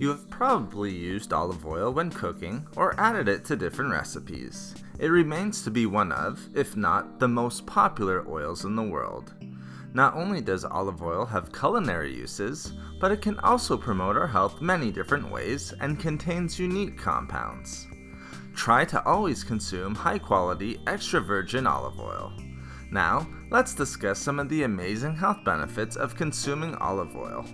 You have probably used olive oil when cooking or added it to different recipes. It remains to be one of, if not the most popular oils in the world. Not only does olive oil have culinary uses, but it can also promote our health many different ways and contains unique compounds. Try to always consume high-quality extra virgin olive oil. Now, let's discuss some of the amazing health benefits of consuming olive oil.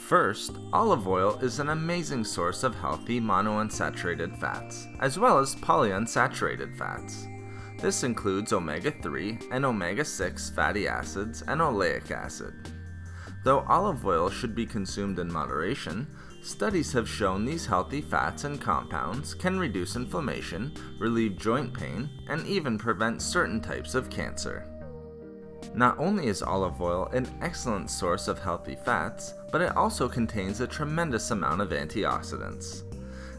First, olive oil is an amazing source of healthy monounsaturated fats, as well as polyunsaturated fats. This includes omega-3 and omega-6 fatty acids and oleic acid. Though olive oil should be consumed in moderation, studies have shown these healthy fats and compounds can reduce inflammation, relieve joint pain, and even prevent certain types of cancer. Not only is olive oil an excellent source of healthy fats, but it also contains a tremendous amount of antioxidants.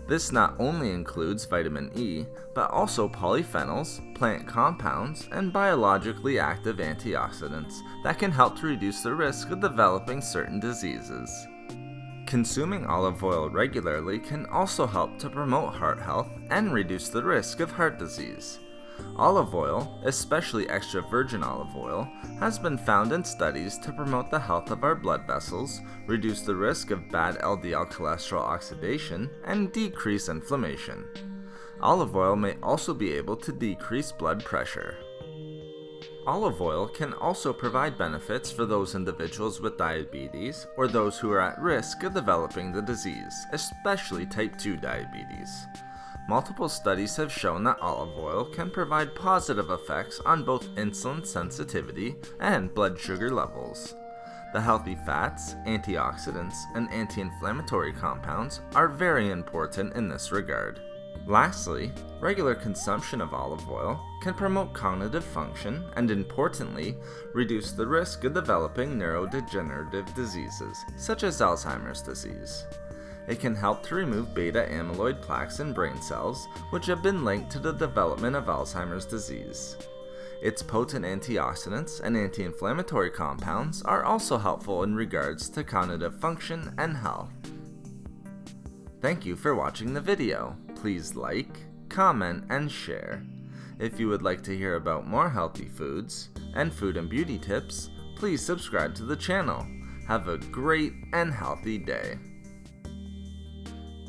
This not only includes vitamin E, but also polyphenols, plant compounds, and biologically active antioxidants that can help to reduce the risk of developing certain diseases. Consuming olive oil regularly can also help to promote heart health and reduce the risk of heart disease. Olive oil, especially extra virgin olive oil, has been found in studies to promote the health of our blood vessels, reduce the risk of bad LDL cholesterol oxidation, and decrease inflammation. Olive oil may also be able to decrease blood pressure. Olive oil can also provide benefits for those individuals with diabetes or those who are at risk of developing the disease, especially type 2 diabetes. Multiple studies have shown that olive oil can provide positive effects on both insulin sensitivity and blood sugar levels. The healthy fats, antioxidants, and anti-inflammatory compounds are very important in this regard. Lastly, regular consumption of olive oil can promote cognitive function and, importantly, reduce the risk of developing neurodegenerative diseases, such as Alzheimer's disease. It can help to remove beta amyloid plaques in brain cells, which have been linked to the development of Alzheimer's disease. Its potent antioxidants and anti-inflammatory compounds are also helpful in regards to cognitive function and health. Thank you for watching the video. Please like, comment, and share. If you would like to hear about more healthy foods and food and beauty tips, please subscribe to the channel. Have a great and healthy day.